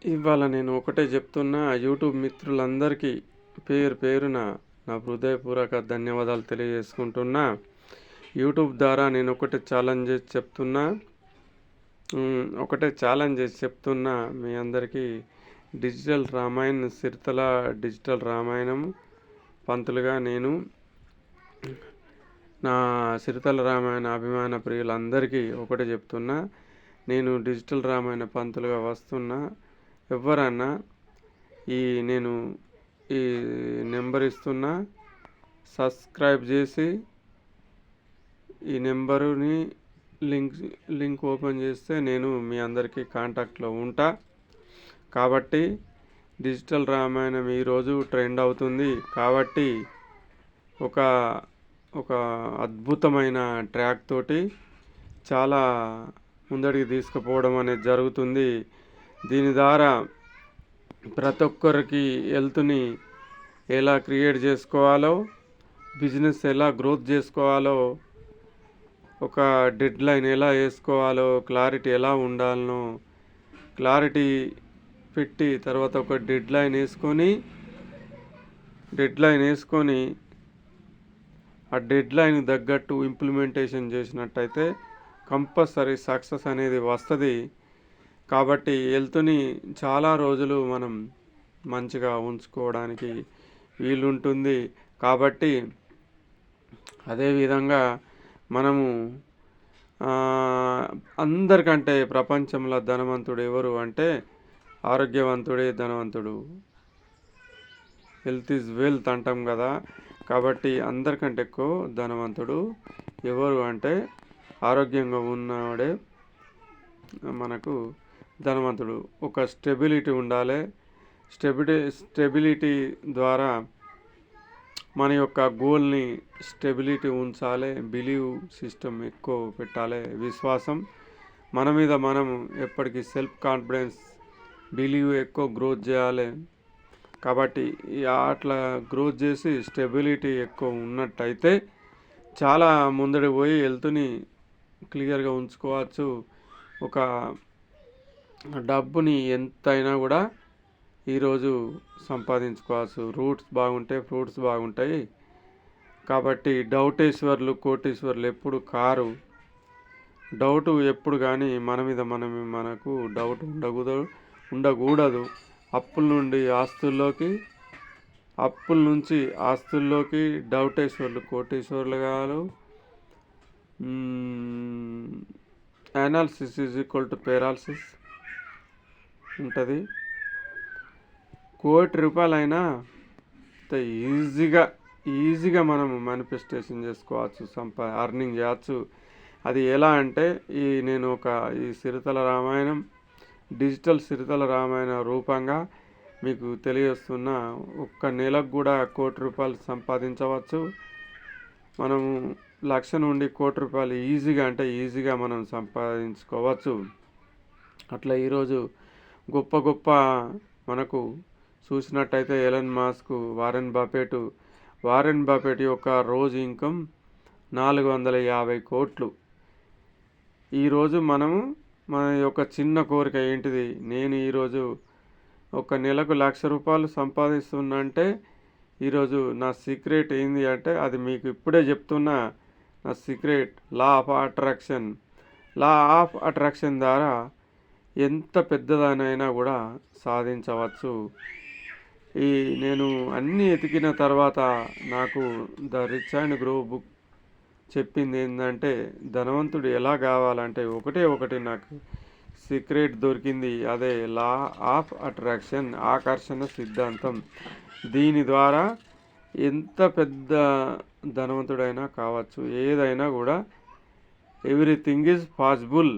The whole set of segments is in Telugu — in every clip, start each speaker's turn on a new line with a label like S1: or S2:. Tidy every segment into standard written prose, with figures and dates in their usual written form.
S1: ఇవాళ నేను ఒకటే చెప్తున్నా యూట్యూబ్ మిత్రులందరికీ పేరు పేరున నా హృదయపూర్వక ధన్యవాదాలు తెలియజేసుకుంటున్నా. యూట్యూబ్ ద్వారా నేను ఒకటే ఛాలెంజ్ చేసి చెప్తున్నా మీ అందరికీ. డిజిటల్ రామాయణ్ సిరితల డిజిటల్ రామాయణం పంతులుగా నేను నా సిరితల రామాయణ అభిమాన ప్రియులందరికీ ఒకటే చెప్తున్నా. నేను డిజిటల్ రామాయణ పంతులుగా వస్తున్నా. ఎవరన్నా నేను ఈ నెంబర్ ఇస్తున్నా, సబ్స్క్రైబ్ చేసి ఈ నెంబరుని లింక్ ఓపెన్ చేస్తే నేను మీ అందరికీ కాంటాక్ట్లో ఉంటా. కాబట్టి డిజిటల్ రామాయణం ఈరోజు ట్రెండ్ అవుతుంది కాబట్టి ఒక ఒక అద్భుతమైన ట్రాక్ తోటి చాలా ముందడికి తీసుకుపోవడం అనేది జరుగుతుంది. దీని ద్వారా ప్రతి ఒక్కరికి హెల్త్ని ఎలా క్రియేట్ చేసుకోవాలో, బిజినెస్ ఎలా గ్రోత్ చేసుకోవాలో, ఒక డెడ్ లైన్ ఎలా వేసుకోవాలో, క్లారిటీ ఎలా ఉండాలనో క్లారిటీ పెట్టి తర్వాత ఒక డెడ్ లైన్ వేసుకొని ఆ డెడ్ లైన్ తగ్గట్టు ఇంప్లిమెంటేషన్ చేసినట్టయితే కంపల్సరీ సక్సెస్ అనేది వస్తుంది. కాబట్టి హెల్త్ని చాలా రోజులు మనం మంచిగా ఉంచుకోవడానికి వీలుంటుంది. కాబట్టి అదేవిధంగా మనము అందరికంటే ప్రపంచంలో ధనవంతుడు ఎవరు అంటే ఆరోగ్యవంతుడే ధనవంతుడు. హెల్త్ ఈజ్ వెల్త్ అంటాం కదా. కాబట్టి అందరికంటే ఎక్కువ ధనవంతుడు ఎవరు అంటే ఆరోగ్యంగా ఉన్నవాడే మనకు ధనవంతుడు. ఒక స్టెబిలిటీ ఉండాలి. స్టెబిలిటీ ద్వారా మన యొక్క గోల్ని స్టెబిలిటీ ఉంచాలి. బిలీవ్ సిస్టమ్ ఎక్కువ పెట్టాలి. విశ్వాసం మన మీద మనం ఎప్పటికీ సెల్ఫ్ కాన్ఫిడెన్స్ బిలీవ్ ఎక్కువ గ్రోత్ చేయాలి. కాబట్టి అట్లా గ్రోత్ చేసి స్టెబిలిటీ ఎక్కువ ఉన్నట్టయితే చాలా ముందడి పోయి హెల్త్ని క్లియర్గా ఉంచుకోవచ్చు. ఒక డబ్బుని ఎంతైనా కూడా ఈరోజు సంపాదించుకోవచ్చు. రూట్స్ బాగుంటే ఫ్రూట్స్ బాగుంటాయి. కాబట్టి డౌటేశ్వర్లు కోటీశ్వర్లు ఎప్పుడు కారు. డౌట్ ఎప్పుడు కానీ మన మీద మనకు డౌట్ ఉండకూడదు. అప్పుల నుంచి ఆస్తుల్లోకి డౌటేశ్వర్లు కోటీశ్వర్లు కాదు. Analysis is equal to paralysis ఉంటుంది. ₹1,00,00,000 ఈజీగా మనం మేనిఫెస్టేషన్ చేసుకోవచ్చు, అర్నింగ్ చేయవచ్చు. అది ఎలా అంటే నేను ఈ సిరితల రామాయణం డిజిటల్ సిరితల రామాయణ రూపంగా మీకు తెలియజేస్తున్న. ఒక్క నెలకు కూడా ₹1,00,00,000 సంపాదించవచ్చు. మనము 1,00,000 నుండి ₹1,00,00,000 ఈజీగా మనం సంపాదించుకోవచ్చు. అట్లా ఈరోజు గొప్ప మనకు చూసినట్టయితే ఎలన్ మాస్క్, వారెన్ బఫెట్ యొక్క రోజు ఇన్కమ్ 450 కోట్లు. ఈరోజు మనము మన యొక్క చిన్న కోరిక ఏంటిది? నేను ఈరోజు ఒక నెలకు ₹1,00,000 సంపాదిస్తున్నా అంటే ఈరోజు నా సీక్రెట్ ఏంది అంటే అది మీకు ఇప్పుడే చెప్తున్నా. నా సీక్రెట్ లా ఆఫ్ అట్రాక్షన్ ద్వారా ఎంత పెద్దదానైనా కూడా సాధించవచ్చు. నేను అన్నీ ఎతికిన తర్వాత నాకు the rich and grow book చెప్పింది ఏంటంటే ధనవంతుడు ఎలా కావాలంటే ఒకటి నాకు సీక్రెట్ దొరికింది. అదే లా ఆఫ్ అట్రాక్షన్, ఆకర్షణ సిద్ధాంతం. దీని ద్వారా ఎంత పెద్ద ధనవంతుడైనా కావచ్చు. ఏదైనా కూడా ఎవ్రీథింగ్ పాసిబుల్.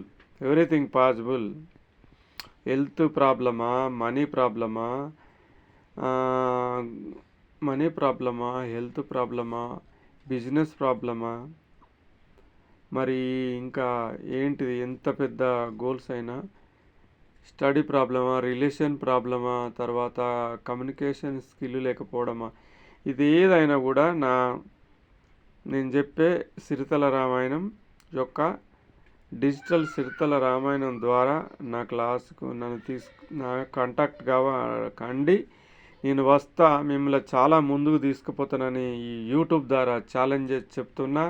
S1: హెల్త్ ప్రాబ్లమా, మనీ ప్రాబ్లమా, హెల్త్ ప్రాబ్లమా, బిజినెస్ ప్రాబ్లమా, మరి ఇంకా ఏంటిది, ఎంత పెద్ద గోల్స్ అయినా, స్టడీ ప్రాబ్లమా, రిలేషన్ ప్రాబ్లమా, తర్వాత కమ్యూనికేషన్ స్కిల్ లేకపోవడమా, ఇది ఏదైనా కూడా నేను చెప్పే సిరితల రామాయణం యొక్క డిజిటల్ సిరితల రామాయణం ద్వారా నా క్లాసుకు నా కాంటాక్ట్ కండి. నేను వస్తా, మిమ్మల్ని చాలా ముందుకు తీసుకుపోతానని ఈ యూట్యూబ్ ద్వారా ఛాలెంజ్ చేసి చెప్తున్నా.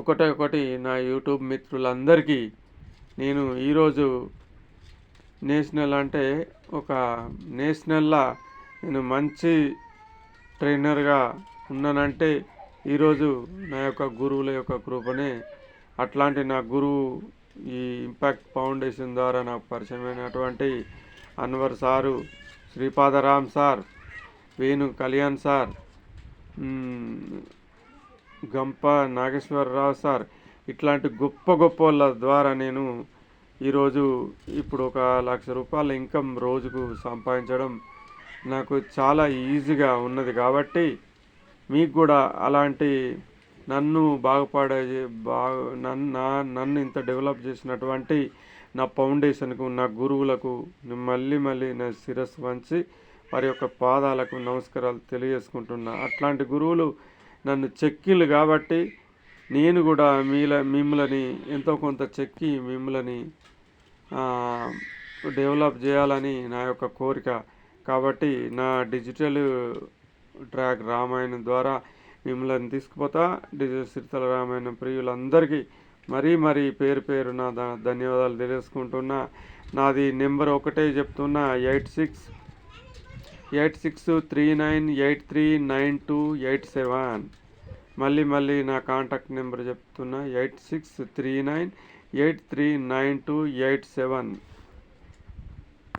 S1: ఒకటి నా యూట్యూబ్ మిత్రులందరికీ నేను ఈరోజు నేషనల్ అంటే ఒక నేషనల్లా నేను మంచి ట్రైనర్గా ఉన్నానంటే ఈరోజు నా యొక్క గురువుల యొక్క కృపనే. అట్లాంటి నా గురువు ఈ ఇంపాక్ట్ ఫౌండేషన్ ద్వారా నాకు పరిచయమైనటువంటి Anwar sir, Sripadaram sir, Venu Kalyan sir, Gampa Nageswararao sir, ఇట్లాంటి గొప్ప వాళ్ళ ద్వారా నేను ఈరోజు ఇప్పుడు ఒక ₹1,00,000 ఇన్కమ్ రోజుకు సంపాదించడం నాకు చాలా ఈజీగా ఉన్నది. కాబట్టి మీకు కూడా అలాంటి నన్ను నన్ను ఇంత డెవలప్ చేసినటువంటి నా ఫౌండేషన్కు, నా గురువులకు మళ్ళీ నా శిరస్సు వంచి వారి యొక్క పాదాలకు నమస్కారాలు తెలియజేసుకుంటున్నా. అట్లాంటి గురువులు నన్ను చెక్కిళ్ళు కాబట్టి నేను కూడా మిమ్మల్ని ఎంతో కొంత చెక్కి మిమ్మల్ని డెవలప్ చేయాలని నా యొక్క కోరిక. కాబట్టి నా డిజిటల్ ట్రాక్ రామాయణం ద్వారా మిమ్మల్ని తీసుకుపోతా. డిజిటల్ సిరితల రామాయణం ప్రియులందరికీ మరీ పేరు నా ధన్యవాదాలు తెలియజేసుకుంటున్నా. నాది నెంబర్ ఒకటే చెప్తున్నా, 8639839287. మళ్ళీ నా కాంటాక్ట్ నెంబర్ చెప్తున్నా, 8639839287.